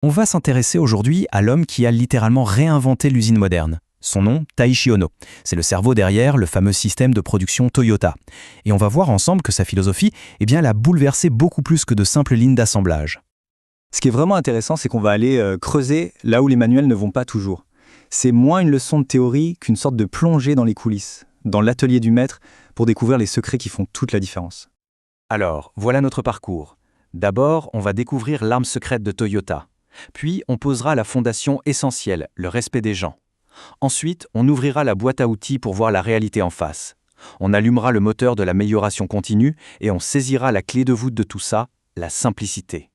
On va s'intéresser aujourd'hui à l'homme qui a littéralement réinventé l'usine moderne. Son nom, Taiichi Ohno. C'est le cerveau derrière le fameux système de production Toyota. Et on va voir ensemble que sa philosophie, elle a bouleversé beaucoup plus que de simples lignes d'assemblage. Ce qui est vraiment intéressant, c'est qu'on va aller creuser là où les manuels ne vont pas toujours. C'est moins une leçon de théorie qu'une sorte de plongée dans les coulisses, dans l'atelier du maître, pour découvrir les secrets qui font toute la différence. Alors, voilà notre parcours. D'abord, on va découvrir l'arme secrète de Toyota. Puis, on posera la fondation essentielle, le respect des gens. Ensuite, on ouvrira la boîte à outils pour voir la réalité en face. On allumera le moteur de l'amélioration continue et on saisira la clé de voûte de tout ça, la simplicité.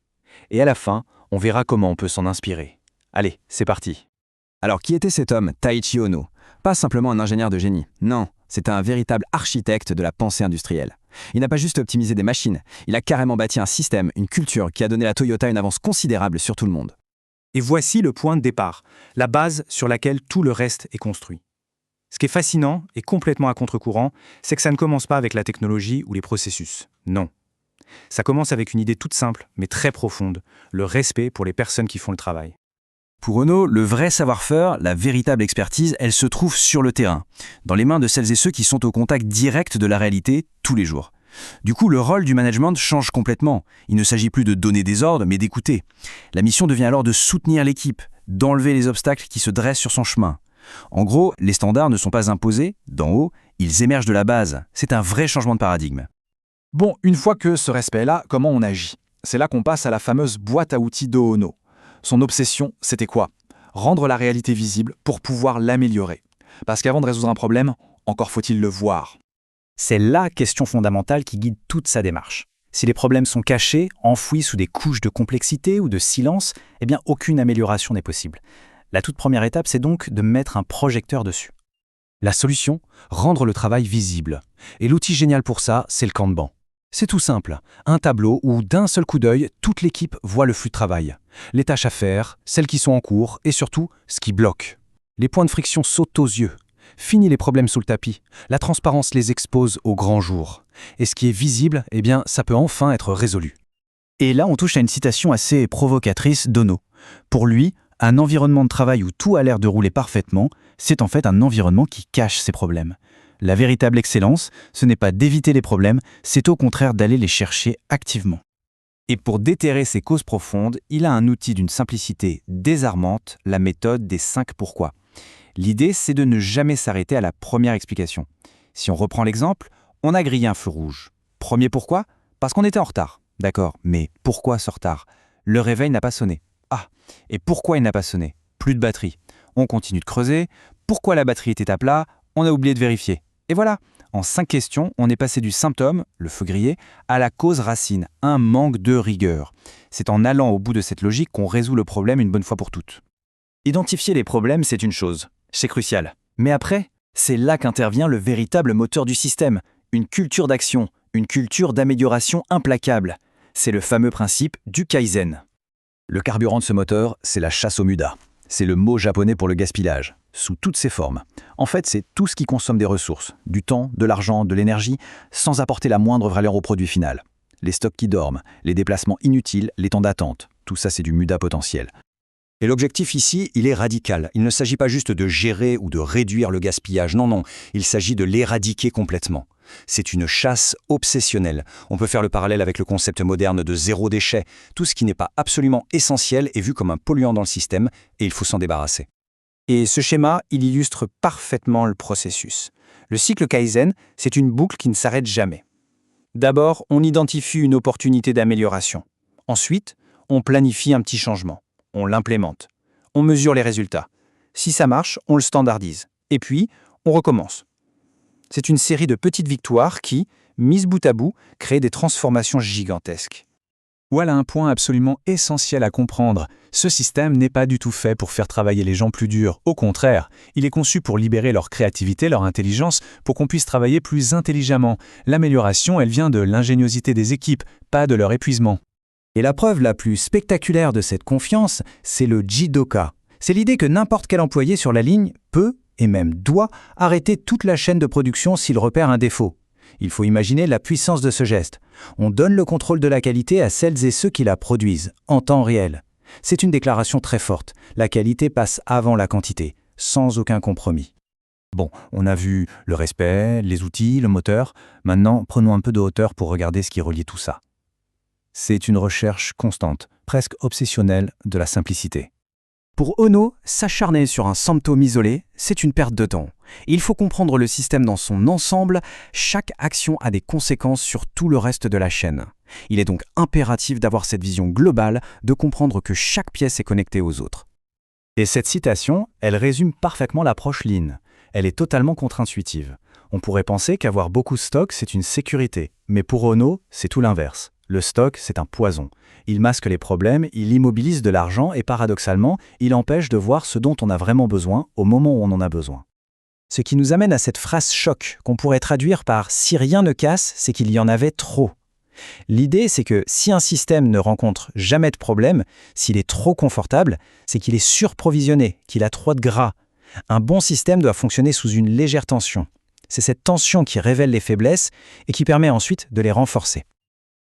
Et à la fin, on verra comment on peut s'en inspirer. Allez, c'est parti. Alors qui était cet homme, Taiichi Ohno? Pas simplement un ingénieur de génie, non, c'est un véritable architecte de la pensée industrielle. Il n'a pas juste optimisé des machines, il a carrément bâti un système, une culture qui a donné à Toyota une avance considérable sur tout le monde. Et voici le point de départ, la base sur laquelle tout le reste est construit. Ce qui est fascinant et complètement à contre-courant, c'est que ça ne commence pas avec la technologie ou les processus. Non. Ça commence avec une idée toute simple, mais très profonde, le respect pour les personnes qui font le travail. Pour Ohno, le vrai savoir-faire, la véritable expertise, elle se trouve sur le terrain, dans les mains de celles et ceux qui sont au contact direct de la réalité tous les jours. Du coup, le rôle du management change complètement. Il ne s'agit plus de donner des ordres, mais d'écouter. La mission devient alors de soutenir l'équipe, d'enlever les obstacles qui se dressent sur son chemin. En gros, les standards ne sont pas imposés, d'en haut, ils émergent de la base. C'est un vrai changement de paradigme. Bon, une fois que ce respect est là, comment on agit? C'est là qu'on passe à la fameuse boîte à outils d'Ohno. Son obsession, c'était quoi? Rendre la réalité visible pour pouvoir l'améliorer. Parce qu'avant de résoudre un problème, encore faut-il le voir. C'est la question fondamentale qui guide toute sa démarche. Si les problèmes sont cachés, enfouis sous des couches de complexité ou de silence, aucune amélioration n'est possible. La toute première étape, c'est donc de mettre un projecteur dessus. La solution, rendre le travail visible. Et l'outil génial pour ça, c'est le Kanban. C'est tout simple, un tableau où d'un seul coup d'œil, toute l'équipe voit le flux de travail, les tâches à faire, celles qui sont en cours et surtout, ce qui bloque. Les points de friction sautent aux yeux. Fini les problèmes sous le tapis. La transparence les expose au grand jour. Et ce qui est visible, ça peut enfin être résolu. Et là, on touche à une citation assez provocatrice d'Ohno. Pour lui, un environnement de travail où tout a l'air de rouler parfaitement, c'est en fait un environnement qui cache ses problèmes. La véritable excellence, ce n'est pas d'éviter les problèmes, c'est au contraire d'aller les chercher activement. Et pour déterrer ces causes profondes, il a un outil d'une simplicité désarmante, la méthode des 5 pourquoi. L'idée, c'est de ne jamais s'arrêter à la première explication. Si on reprend l'exemple, on a grillé un feu rouge. Premier pourquoi? Parce qu'on était en retard. D'accord, mais pourquoi ce retard? Le réveil n'a pas sonné. Ah, et pourquoi il n'a pas sonné? Plus de batterie. On continue de creuser. Pourquoi la batterie était à plat? On a oublié de vérifier. Et voilà, en 5 questions, on est passé du symptôme, le feu grillé, à la cause racine, un manque de rigueur. C'est en allant au bout de cette logique qu'on résout le problème une bonne fois pour toutes. Identifier les problèmes, c'est une chose. C'est crucial. Mais après, c'est là qu'intervient le véritable moteur du système. Une culture d'action, une culture d'amélioration implacable. C'est le fameux principe du Kaizen. Le carburant de ce moteur, c'est la chasse au muda. C'est le mot japonais pour le gaspillage, sous toutes ses formes. En fait, c'est tout ce qui consomme des ressources, du temps, de l'argent, de l'énergie, sans apporter la moindre valeur au produit final. Les stocks qui dorment, les déplacements inutiles, les temps d'attente, tout ça c'est du muda potentiel. Et l'objectif ici, il est radical. Il ne s'agit pas juste de gérer ou de réduire le gaspillage, non, il s'agit de l'éradiquer complètement. C'est une chasse obsessionnelle. On peut faire le parallèle avec le concept moderne de zéro déchet. Tout ce qui n'est pas absolument essentiel est vu comme un polluant dans le système et il faut s'en débarrasser. Et ce schéma, il illustre parfaitement le processus. Le cycle Kaizen, c'est une boucle qui ne s'arrête jamais. D'abord, on identifie une opportunité d'amélioration. Ensuite, on planifie un petit changement. On l'implémente. On mesure les résultats. Si ça marche, on le standardise. Et puis, on recommence. C'est une série de petites victoires qui, mises bout à bout, créent des transformations gigantesques. Voilà un point absolument essentiel à comprendre. Ce système n'est pas du tout fait pour faire travailler les gens plus durs. Au contraire, il est conçu pour libérer leur créativité, leur intelligence, pour qu'on puisse travailler plus intelligemment. L'amélioration, elle vient de l'ingéniosité des équipes, pas de leur épuisement. Et la preuve la plus spectaculaire de cette confiance, c'est le Jidoka. C'est l'idée que n'importe quel employé sur la ligne peut, et même doit, arrêter toute la chaîne de production s'il repère un défaut. Il faut imaginer la puissance de ce geste. On donne le contrôle de la qualité à celles et ceux qui la produisent, en temps réel. C'est une déclaration très forte. La qualité passe avant la quantité, sans aucun compromis. Bon, on a vu le respect, les outils, le moteur. Maintenant, prenons un peu de hauteur pour regarder ce qui relie tout ça. C'est une recherche constante, presque obsessionnelle, de la simplicité. Pour Ono, s'acharner sur un symptôme isolé, c'est une perte de temps. Il faut comprendre le système dans son ensemble, chaque action a des conséquences sur tout le reste de la chaîne. Il est donc impératif d'avoir cette vision globale, de comprendre que chaque pièce est connectée aux autres. Et cette citation, elle résume parfaitement l'approche Lean. Elle est totalement contre-intuitive. On pourrait penser qu'avoir beaucoup de stock, c'est une sécurité. Mais pour Ono, c'est tout l'inverse. Le stock, c'est un poison. Il masque les problèmes, il immobilise de l'argent et paradoxalement, il empêche de voir ce dont on a vraiment besoin au moment où on en a besoin. Ce qui nous amène à cette phrase choc qu'on pourrait traduire par « si rien ne casse, c'est qu'il y en avait trop ». L'idée, c'est que si un système ne rencontre jamais de problème, s'il est trop confortable, c'est qu'il est surprovisionné, qu'il a trop de gras. Un bon système doit fonctionner sous une légère tension. C'est cette tension qui révèle les faiblesses et qui permet ensuite de les renforcer.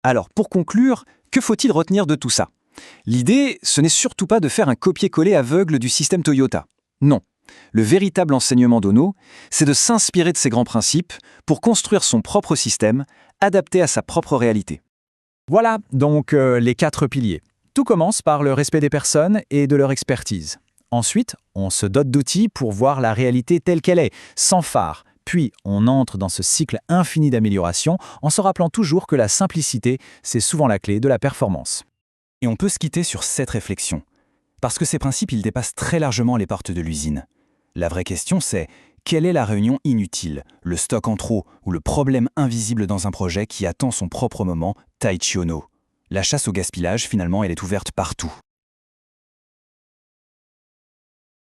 Alors, pour conclure, que faut-il retenir de tout ça? L'idée, ce n'est surtout pas de faire un copier-coller aveugle du système Toyota. Non. Le véritable enseignement d'Ono, c'est de s'inspirer de ces grands principes pour construire son propre système, adapté à sa propre réalité. Voilà donc les 4 piliers. Tout commence par le respect des personnes et de leur expertise. Ensuite, on se dote d'outils pour voir la réalité telle qu'elle est, sans phare. Puis, on entre dans ce cycle infini d'amélioration en se rappelant toujours que la simplicité, c'est souvent la clé de la performance. Et on peut se quitter sur cette réflexion. Parce que ces principes, ils dépassent très largement les portes de l'usine. La vraie question, c'est quelle est la réunion inutile, le stock en trop ou le problème invisible dans un projet qui attend son propre moment, Taichi Ono? La chasse au gaspillage, finalement, elle est ouverte partout.